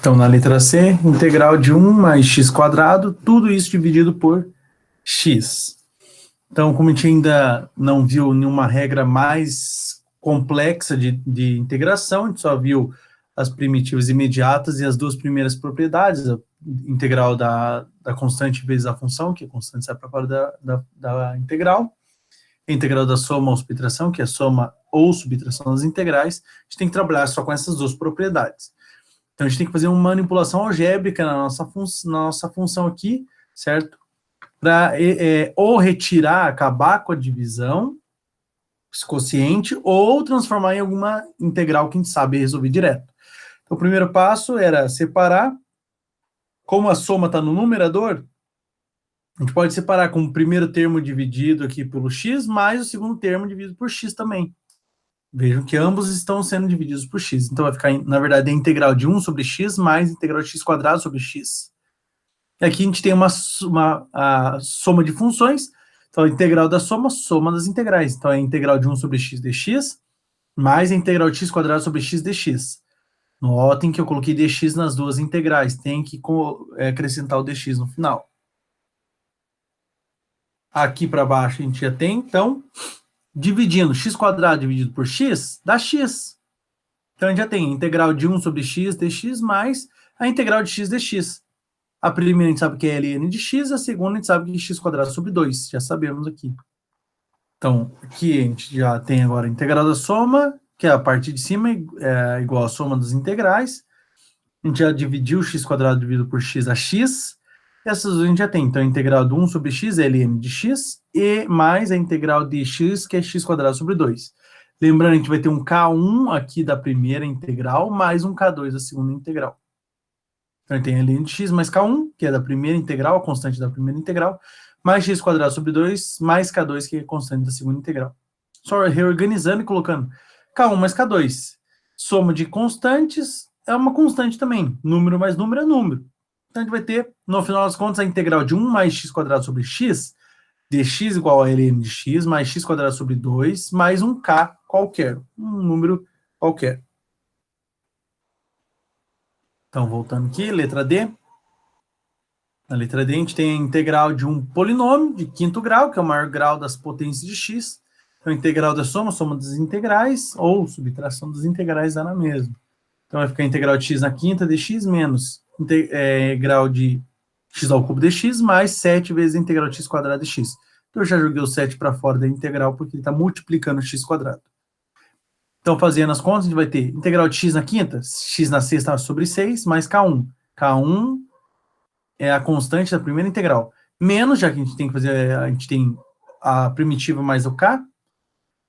Então, na letra C, integral de 1 mais x quadrado, tudo isso dividido por x. Então, como a gente ainda não viu nenhuma regra mais complexa de integração, a gente só viu as primitivas imediatas e as duas primeiras propriedades, a integral da constante vezes a função, que a constante sai para fora da integral, a integral da soma ou subtração, que é a soma ou subtração das integrais, a gente tem que trabalhar só com essas duas propriedades. Então, a gente tem que fazer uma manipulação algébrica na nossa função aqui, certo? Para ou retirar, acabar com a divisão, esse quociente, ou transformar em alguma integral que a gente sabe resolver direto. Então, o primeiro passo era separar. Como a soma está no numerador, a gente pode separar com o primeiro termo dividido aqui pelo x, mais o segundo termo dividido por x também. Vejam que ambos estão sendo divididos por x. Então, vai ficar, na verdade, a integral de 1 sobre x mais a integral de x quadrado sobre x. E aqui a gente tem a soma de funções. Então, a integral da soma, soma das integrais. Então, é a integral de 1 sobre x dx, mais a integral de x quadrado sobre x dx. Notem que eu coloquei dx nas duas integrais. Tem que acrescentar o dx no final. Aqui para baixo a gente já tem, então, dividindo x quadrado dividido por x, dá x. Então, a gente já tem a integral de 1 sobre x dx mais a integral de x dx. A primeira a gente sabe que é ln de x, a segunda a gente sabe que é x quadrado sobre 2, já sabemos aqui. Então, aqui a gente já tem agora a integral da soma, que é a parte de cima é igual à soma das integrais. A gente já dividiu x quadrado dividido por x a x. Essas a gente já tem. Então, a integral de 1 sobre x é ln de x, e mais a integral de x, que é x quadrado sobre 2. Lembrando, a gente vai ter um K1 aqui da primeira integral, mais um K2 da segunda integral. Então, tem ln de x mais K1, que é da primeira integral, a constante da primeira integral, mais x quadrado sobre 2, mais K2, que é a constante da segunda integral. Só reorganizando e colocando K1 mais K2. Soma de constantes é uma constante também. Número mais número é número. Então, a gente vai ter, no final das contas, a integral de 1 mais x quadrado sobre x, dx igual a ln de x, mais x quadrado sobre 2, mais um K qualquer, um número qualquer. Então, voltando aqui, letra D. Na letra D, a gente tem a integral de um polinômio de quinto grau, que é o maior grau das potências de x. Então, a integral da soma, soma das integrais, ou subtração das integrais dá na mesma. Então, vai ficar a integral de x na quinta dx menos integral de x ao cubo dx mais 7 vezes a integral de x quadrado dx. Então, eu já joguei o 7 para fora da integral, porque ele está multiplicando x quadrado. Então, fazendo as contas, a gente vai ter integral de x na quinta, x na sexta sobre 6, mais K1. K1 é a constante da primeira integral. Menos, já que a gente tem que fazer, a gente tem a primitiva mais o K.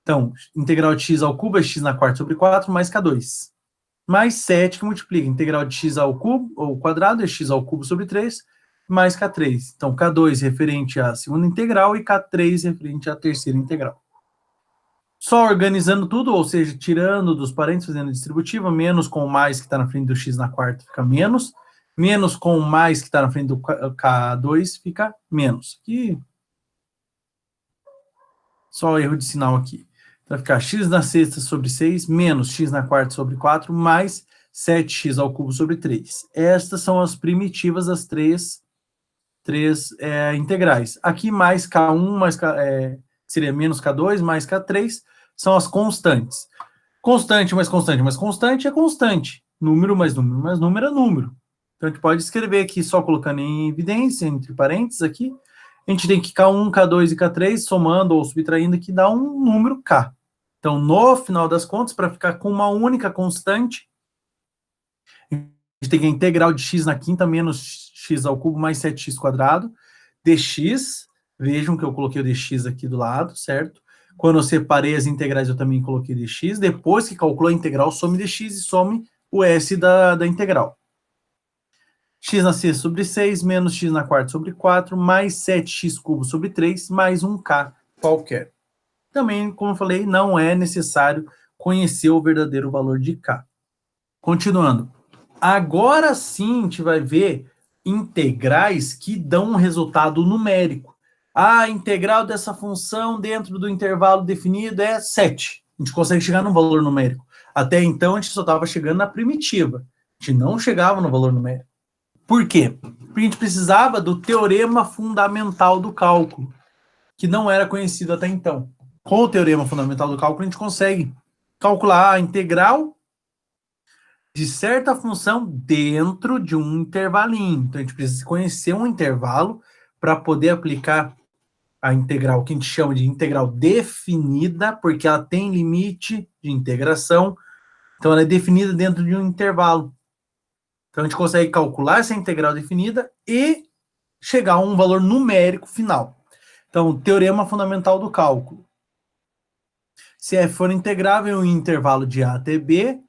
Então, integral de x ao cubo é x na quarta sobre 4, mais K2. Mais 7 que multiplica. Integral de x ao cubo, ou quadrado, é x ao cubo sobre 3, mais K3. Então, K2 referente à segunda integral e K3 referente à terceira integral. Só organizando tudo, ou seja, tirando dos parênteses, fazendo distributiva, menos com o mais que está na frente do x na quarta fica menos, menos com o mais que está na frente do K2 fica menos. Aqui, só erro de sinal aqui. Então, vai ficar x na sexta sobre 6, menos x na quarta sobre 4, mais 7x ao cubo sobre 3. Estas são as primitivas das três integrais. Aqui, mais K1, mais seria menos K2, mais K3, são as constantes. Constante mais constante mais constante é constante. Número mais número mais número é número. Então, a gente pode escrever aqui, só colocando em evidência, entre parênteses aqui, a gente tem que K1, K2 e K3, somando ou subtraindo, que dá um número K. Então, no final das contas, para ficar com uma única constante, a gente tem que a integral de x na quinta menos x ao cubo mais 7x quadrado, dx, vejam que eu coloquei o dx aqui do lado, certo? Quando eu separei as integrais, eu também coloquei dx. Depois que calculou a integral, some dx e some o s da integral. X na sexta sobre 6, menos x na quarta sobre 4, mais 7x cubo sobre 3, mais um K qualquer. Também, como eu falei, não é necessário conhecer o verdadeiro valor de K. Continuando. Agora sim, a gente vai ver integrais que dão um resultado numérico. A integral dessa função dentro do intervalo definido é 7. A gente consegue chegar num valor numérico. Até então, a gente só estava chegando na primitiva. A gente não chegava no valor numérico. Por quê? Porque a gente precisava do teorema fundamental do cálculo, que não era conhecido até então. Com o teorema fundamental do cálculo, a gente consegue calcular a integral de certa função dentro de um intervalinho. Então, a gente precisa conhecer um intervalo para poder aplicar a integral, que a gente chama de integral definida, porque ela tem limite de integração, então ela é definida dentro de um intervalo. Então, a gente consegue calcular essa integral definida e chegar a um valor numérico final. Então, teorema fundamental do cálculo. Se f for integrável em um intervalo de a até b,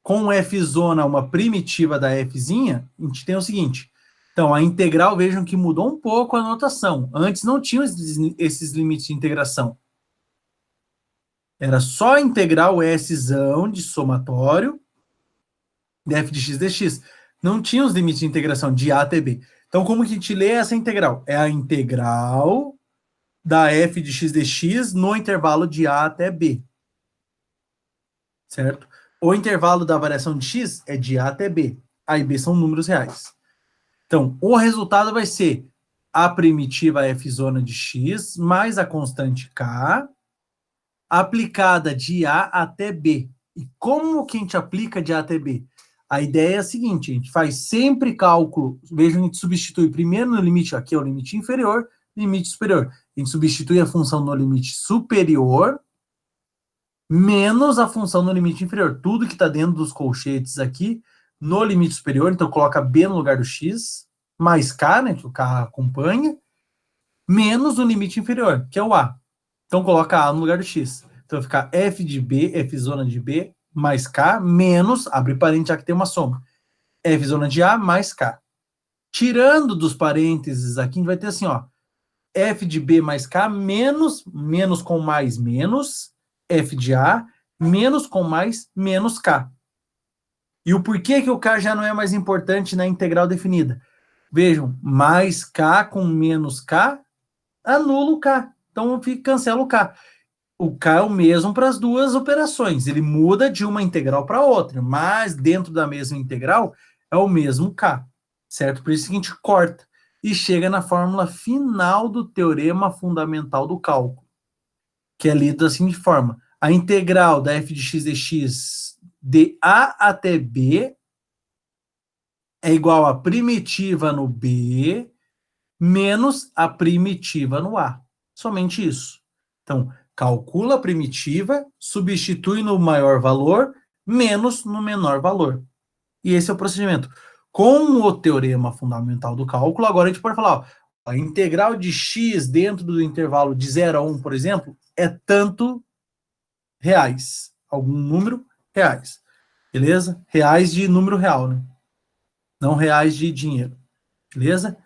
com f zona uma primitiva da fzinha, a gente tem o seguinte. Então, a integral, vejam que mudou um pouco a notação. Antes não tinha esses limites de integração. Era só integrar o szão de somatório de f de x dx. Não tinha os limites de integração de a até b. Então, como que a gente lê essa integral? É a integral da f de x dx no intervalo de a até b. Certo? O intervalo da variação de x é de a até b. A e b são números reais. Então, o resultado vai ser a primitiva f zona de x mais a constante k aplicada de a até b. E como que a gente aplica de a até b? A ideia é a seguinte, a gente faz sempre cálculo, veja, a gente substitui primeiro no limite, aqui é o limite inferior, limite superior. A gente substitui a função no limite superior menos a função no limite inferior. Tudo que está dentro dos colchetes aqui, no limite superior, então coloca b no lugar do x, mais k, né, que o k acompanha, menos o limite inferior, que é o a. Então coloca a no lugar do x. Então vai ficar f de b, f zona de b, mais k, menos, abre parênteses, já que tem uma soma, f zona de a mais k. Tirando dos parênteses aqui, a gente vai ter assim, ó, f de b mais k, menos com mais, menos, f de a, menos com mais, menos k. E o porquê que o k já não é mais importante na integral definida? Vejam, mais k com menos k, anula o k. Então, cancela o k. O k é o mesmo para as duas operações. Ele muda de uma integral para outra, mas dentro da mesma integral é o mesmo k, certo? Por isso que a gente corta e chega na fórmula final do teorema fundamental do cálculo, que é lido da seguinte forma. A integral da f de x dx de a até b é igual a primitiva no b menos a primitiva no a. Somente isso. Então, calcula a primitiva, substitui no maior valor, menos no menor valor. E esse é o procedimento. Com o teorema fundamental do cálculo, agora a gente pode falar, ó, a integral de x dentro do intervalo de 0 a 1, por exemplo, é tanto reais. Algum número, reais. Beleza? Reais de número real, né? Não reais de dinheiro. Beleza?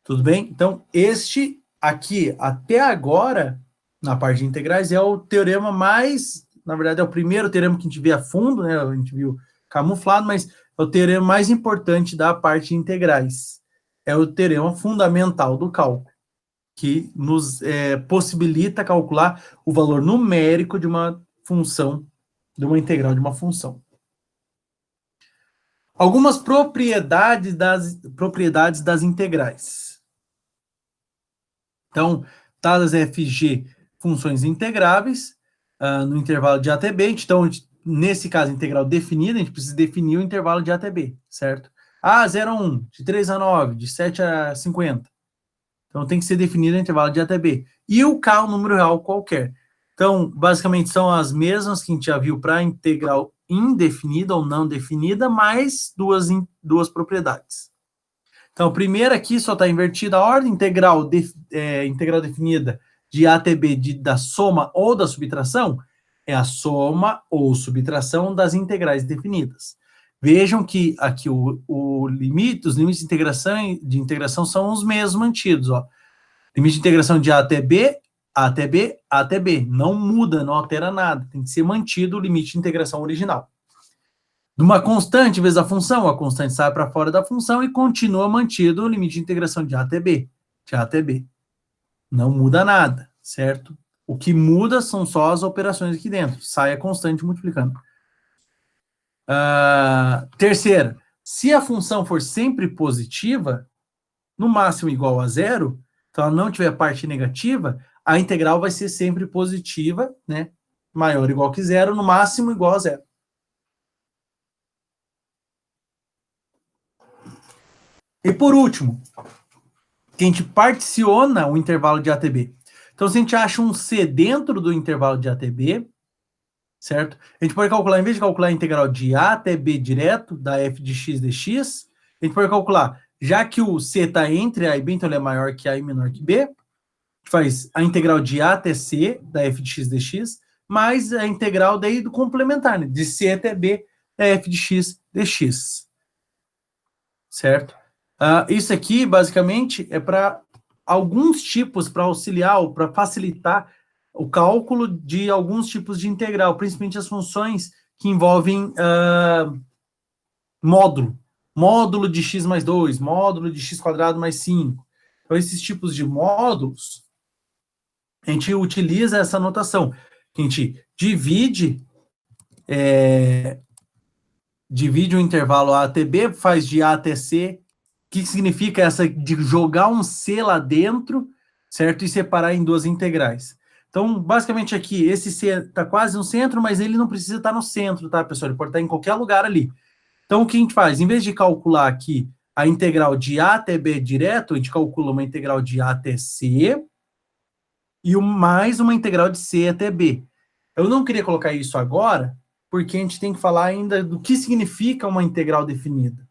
Tudo bem? Então, este aqui, até agora, na parte de integrais, é o teorema mais, na verdade, é o primeiro teorema que a gente vê a fundo, né? A gente viu camuflado, mas é o teorema mais importante da parte de integrais. É o teorema fundamental do cálculo, que nos possibilita calcular o valor numérico de uma função, de uma integral de uma função. Algumas propriedades das integrais. Então, dadas fg funções integráveis, no intervalo de a até b, então, nesse caso, integral definida, a gente precisa definir o intervalo de a até b, certo? A, 0 a 1, de 3 a 9, de 7 a 50. Então, tem que ser definido o intervalo de a até b. E o k, um número real qualquer. Então, basicamente, são as mesmas que a gente já viu para a integral indefinida ou não definida, mais duas propriedades. Então, a primeira aqui só está invertida a ordem, integral definida de a até b da soma ou da subtração, é a soma ou subtração das integrais definidas. Vejam que aqui os limites de integração são os mesmos mantidos, ó. Limite de integração de a até b, a até b, a até b. Não muda, não altera nada. Tem que ser mantido o limite de integração original. De uma constante vezes a função, a constante sai para fora da função e continua mantido o limite de integração de a até b. De a até b. Não muda nada, certo? O que muda são só as operações aqui dentro. Sai a constante multiplicando. Terceira, Se a função for sempre positiva, no máximo igual a zero, então ela não tiver parte negativa, a integral vai ser sempre positiva, né? Maior ou igual que zero, no máximo igual a zero. E por último, que a gente particiona o intervalo de ATB. Então, se a gente acha um C dentro do intervalo de ATB, certo? A gente pode calcular, em vez de calcular a integral de A até B direto, da f de x dx, a gente pode calcular, já que o C está entre A e B, então ele é maior que A e menor que B, a gente faz a integral de A até C, da f de x dx, mais a integral daí do complementar, né? De C até B, da f de x dx. Certo? Isso aqui, basicamente, é para alguns tipos, para auxiliar, ou para facilitar o cálculo de alguns tipos de integral, principalmente as funções que envolvem módulo. Módulo de x mais 2, módulo de x quadrado mais 5. Então, esses tipos de módulos, a gente utiliza essa notação, que a gente divide o intervalo A até B, faz de A até C. O que significa essa de jogar um C lá dentro, certo? E separar em duas integrais. Então, basicamente aqui, esse C está quase no centro, mas ele não precisa estar no centro, tá, pessoal? Ele pode estar em qualquer lugar ali. Então, o que a gente faz? Em vez de calcular aqui a integral de A até B direto, a gente calcula uma integral de A até C e mais uma integral de C até B. Eu não queria colocar isso agora, porque a gente tem que falar ainda do que significa uma integral definida,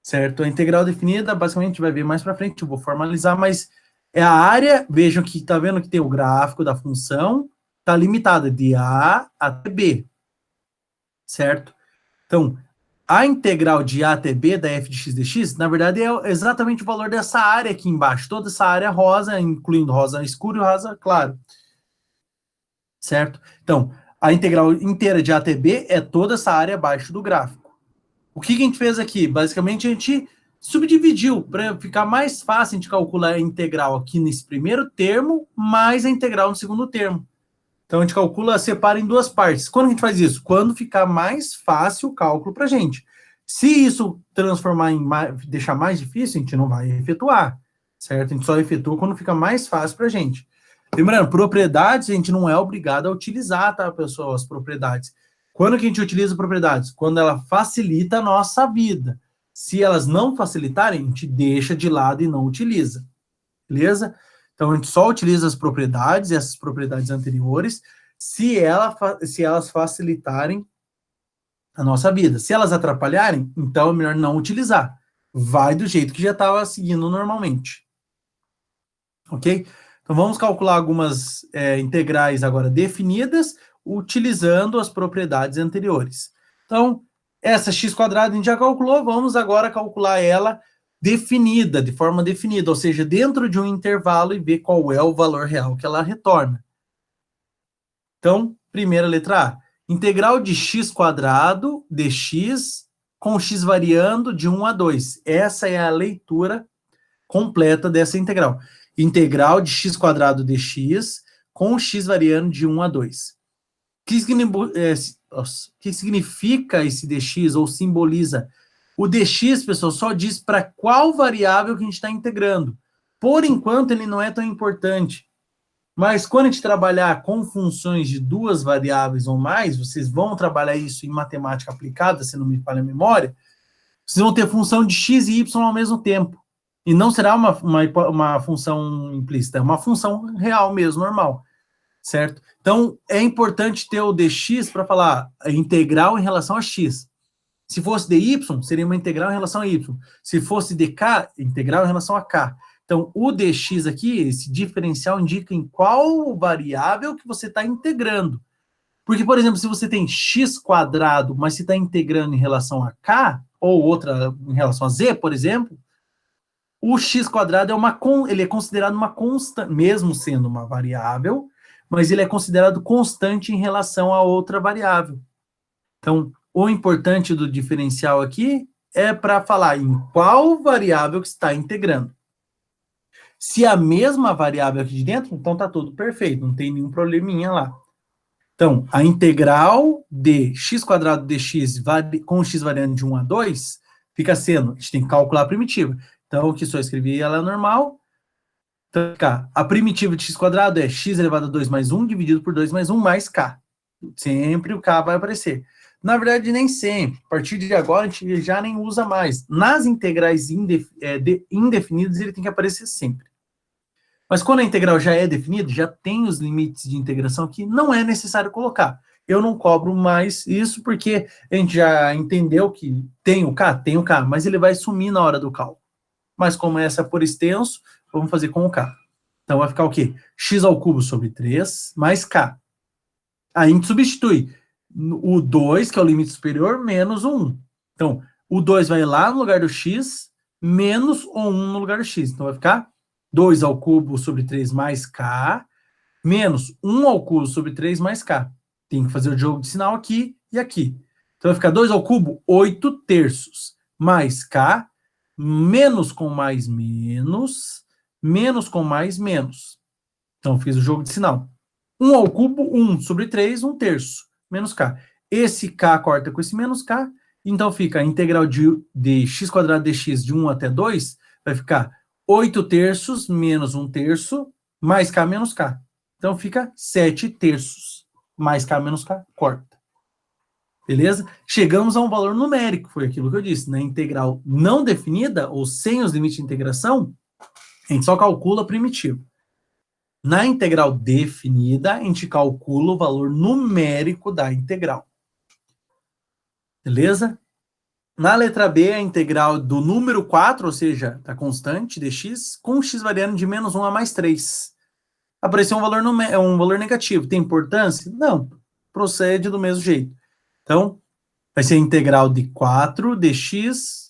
certo? A integral definida, basicamente, a gente vai ver mais para frente, eu vou formalizar, mas é a área, vejam que está vendo que tem o gráfico da função, está limitada de A até B, certo? Então, a integral de A até B da f de x dx, na verdade, é exatamente o valor dessa área aqui embaixo, toda essa área rosa, incluindo rosa escuro e rosa claro, certo? Então, a integral inteira de A até B é toda essa área abaixo do gráfico. O que a gente fez aqui? Basicamente, a gente subdividiu para ficar mais fácil a gente calcular a integral aqui nesse primeiro termo, mais a integral no segundo termo. Então, a gente calcula, separa em duas partes. Quando a gente faz isso? Quando ficar mais fácil o cálculo para a gente. Se isso transformar em deixar mais difícil, a gente não vai efetuar, certo? A gente só efetua quando fica mais fácil para a gente. Lembrando, propriedades a gente não é obrigado a utilizar, tá, pessoal? As propriedades. Quando que a gente utiliza propriedades? Quando ela facilita a nossa vida. Se elas não facilitarem, a gente deixa de lado e não utiliza. Beleza? Então, a gente só utiliza as propriedades, essas propriedades anteriores, se elas facilitarem a nossa vida. Se elas atrapalharem, então é melhor não utilizar. Vai do jeito que já estava seguindo normalmente. Ok? Então, vamos calcular algumas integrais agora definidas, utilizando as propriedades anteriores. Então, essa x² a gente já calculou, vamos agora calcular ela definida, de forma definida, ou seja, dentro de um intervalo e ver qual é o valor real que ela retorna. Então, primeira letra A. Integral de x² dx com x variando de 1 a 2. Essa é a leitura completa dessa integral. Integral de x² dx com x variando de 1 a 2. O que significa esse dx, ou simboliza? O dx, pessoal, só diz para qual variável que a gente está integrando. Por enquanto, ele não é tão importante. Mas quando a gente trabalhar com funções de duas variáveis ou mais, vocês vão trabalhar isso em matemática aplicada, se não me falha a memória, vocês vão ter função de x e y ao mesmo tempo. E não será uma função implícita, é uma função real mesmo, normal. Certo? Então, é importante ter o dx para falar a integral em relação a x. Se fosse dy, seria uma integral em relação a y. Se fosse dk, integral em relação a k. Então, o dx aqui, esse diferencial, indica em qual variável que você está integrando. Porque, por exemplo, se você tem x², mas você está integrando em relação a k, ou outra em relação a z, por exemplo, o x² ele é considerado uma constante, mesmo sendo uma variável, mas ele é considerado constante em relação a outra variável. Então, o importante do diferencial aqui é para falar em qual variável que está integrando. Se a mesma variável aqui de dentro, então está tudo perfeito, não tem nenhum probleminha lá. Então, a integral de x² dx com x variando de 1 a 2 fica sendo, a gente tem que calcular a primitiva. Então, aqui só escrevi ela normal. Então, a primitiva de x² é x elevado a 2 mais 1 dividido por 2 mais 1 mais k. Sempre o k vai aparecer. Na verdade, nem sempre. A partir de agora, a gente já nem usa mais. Nas integrais indefinidas, ele tem que aparecer sempre. Mas quando a integral já é definida, já tem os limites de integração que não é necessário colocar. Eu não cobro mais isso porque a gente já entendeu que tem o k, mas ele vai sumir na hora do cálculo. Mas como essa é por extenso, vamos fazer com o k. Então vai ficar o quê? X ao cubo sobre 3 mais k. Aí a gente substitui o 2, que é o limite superior, menos o 1. Então, o 2 vai lá no lugar do x, menos o 1 no lugar do x. Então vai ficar 2 ao cubo sobre 3 mais k, menos 1 ao cubo sobre 3 mais k. Tem que fazer o jogo de sinal aqui e aqui. Então vai ficar 2 ao cubo, 8 terços, mais k, menos com mais menos, menos com mais menos. Então fiz o jogo de sinal. 1 ao cubo, 1 sobre 3, 1 terço, menos k. Esse k corta com esse menos k, então fica a integral de x² dx de 1 até 2, vai ficar 8 terços menos 1 terço, mais k menos k. Então fica 7 terços, mais k menos k, corta. Beleza? Chegamos a um valor numérico, foi aquilo que eu disse. Na integral não definida, ou sem os limites de integração, a gente só calcula a primitiva. Na integral definida, a gente calcula o valor numérico da integral. Beleza? Na letra B, a integral do número 4, ou seja, da constante dx, com x variando de menos 1 a mais 3. Apareceu um valor negativo. Tem importância? Não. Procede do mesmo jeito. Então, vai ser a integral de 4 dx,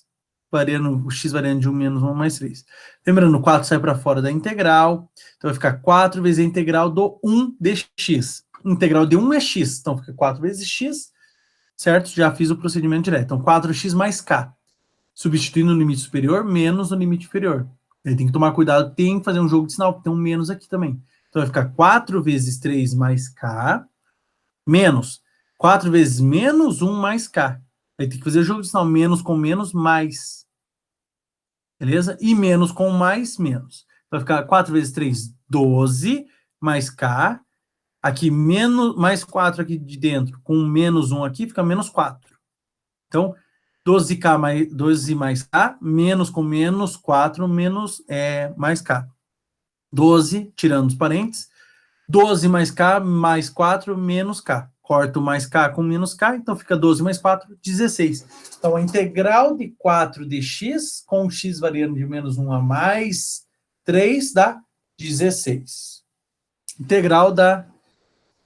o x variando de 1 menos 1 mais 3. Lembrando, o 4 sai para fora da integral, então vai ficar 4 vezes a integral do 1 dx. Integral de 1 é x, então fica 4 vezes x, certo? Já fiz o procedimento direto. Então, 4x mais k, substituindo o limite superior menos o limite inferior. Aí tem que tomar cuidado, tem que fazer um jogo de sinal, porque tem um menos aqui também. Então, vai ficar 4 vezes 3 mais k, menos 4 vezes menos 1 mais k. Aí tem que fazer o jogo de sinal, menos com menos, mais. Beleza? E menos com mais, menos. Vai ficar 4 vezes 3, 12, mais k. Aqui, menos, mais 4 aqui de dentro, com menos 1 aqui, fica menos 4. Então, 12k mais 12 mais k, menos com menos 4, menos mais k. 12, tirando os parênteses. 12 mais k, mais 4, menos k. Corto mais k com menos k, então fica 12 mais 4, 16. Então, a integral de 4 de x, com x variando de menos 1 a mais 3, dá 16. Integral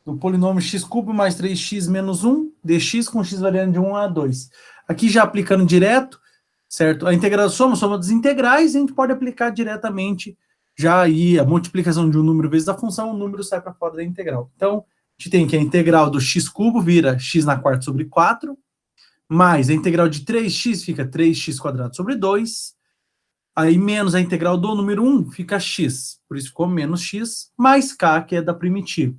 do polinômio x cubo mais 3x menos 1, dx com x variando de 1 a 2. Aqui já aplicando direto, certo? A integral soma dos integrais, a gente pode aplicar diretamente já aí a multiplicação de um número vezes a função, o número sai para fora da integral. Então, a gente tem que a integral do x cubo vira x na quarta sobre 4, mais a integral de 3x fica 3x² sobre 2, aí menos a integral do número 1 fica x, por isso ficou menos x, mais k, que é da primitiva.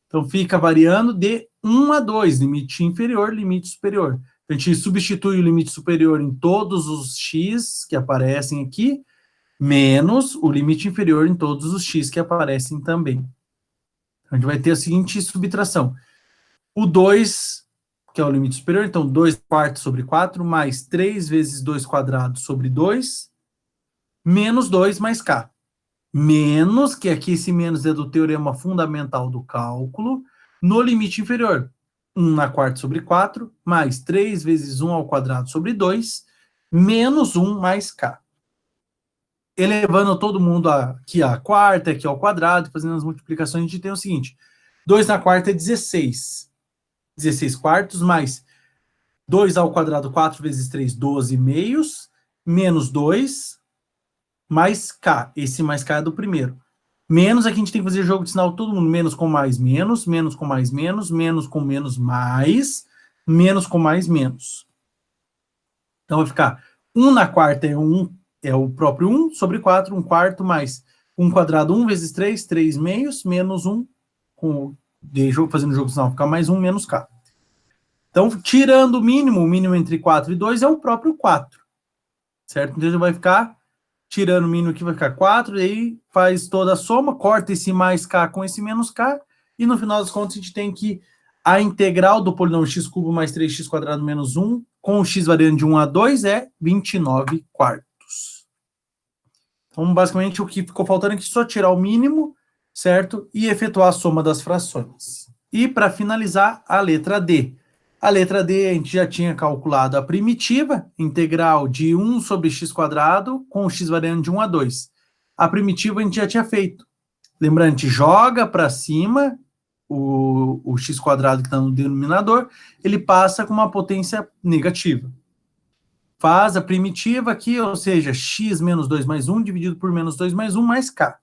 Então, fica variando de 1 a 2, limite inferior, limite superior. A gente substitui o limite superior em todos os x que aparecem aqui, menos o limite inferior em todos os x que aparecem também. A gente vai ter a seguinte subtração. O 2, que é o limite superior, então 2 quartos sobre 4, mais 3 vezes 2 quadrados sobre 2, menos 2 mais k. Menos, que aqui esse menos é do teorema fundamental do cálculo, no limite inferior. 1 na quarta sobre 4, mais 3 vezes 1 ao quadrado sobre 2, menos 1 mais k. Elevando todo mundo aqui à quarta, aqui ao quadrado, fazendo as multiplicações, a gente tem o seguinte: 2 na quarta é 16. 16 quartos, mais 2 ao quadrado, 4 vezes 3, 12 meios, menos 2, mais k. Esse mais k é do primeiro. Menos, aqui a gente tem que fazer jogo de sinal todo mundo. Menos com mais menos, menos com mais menos, menos com menos mais, menos com mais menos. Então vai ficar 1 na quarta é o próprio 1 sobre 4, 1 quarto, mais 1 quadrado, 1 vezes 3, 3 meios, menos 1, fazendo o jogo de sinal, fica mais 1 menos k. Então, tirando o mínimo entre 4 e 2 é o próprio 4, certo? Então, vai ficar, tirando o mínimo aqui, vai ficar 4, e aí faz toda a soma, corta esse mais k com esse menos k, e no final das contas a gente tem que a integral do polinômio x cubo mais 3x quadrado menos 1, com o x variando de 1 a 2, é 29 quartos. Então, basicamente, o que ficou faltando aqui é só tirar o mínimo, certo? E efetuar a soma das frações. E, para finalizar, a letra D. A letra D, a gente já tinha calculado a primitiva, integral de 1 sobre x quadrado, com o x variando de 1 a 2. A primitiva a gente já tinha feito. Lembrando, a gente joga para cima o x quadrado que está no denominador, ele passa com uma potência negativa. Faz a primitiva aqui, ou seja, x menos 2 mais 1 dividido por menos 2 mais 1 mais k.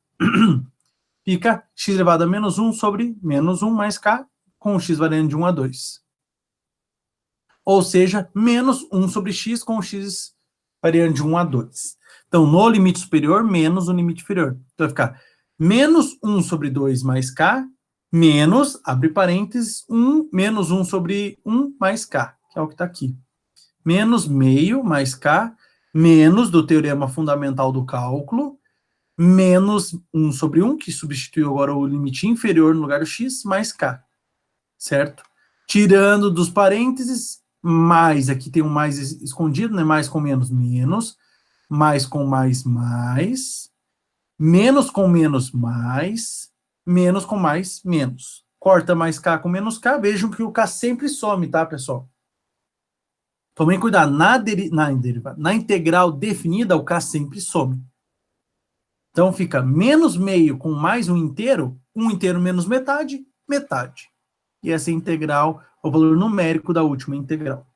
Fica x elevado a menos 1 sobre menos 1 mais k, com o x variando de 1 a 2. Ou seja, menos 1 sobre x com o x variando de 1 a 2. Então, no limite superior, menos o limite inferior. Então, vai ficar menos 1 sobre 2 mais k, menos, abre parênteses, 1, menos 1 sobre 1 mais k, que é o que está aqui. Menos meio mais k, menos do teorema fundamental do cálculo, menos 1 sobre 1, que substituiu agora o limite inferior no lugar do x, mais k, certo? Tirando dos parênteses, mais, aqui tem um mais escondido, né? Mais com menos, menos, mais com mais, mais, menos com menos, mais, menos com mais, menos. Corta mais k com menos k, vejam que o k sempre some, tá, pessoal? Tomem cuidado, na integral definida, o k sempre some. Então, fica menos meio com mais um inteiro menos metade, metade. E essa integral é o valor numérico da última integral.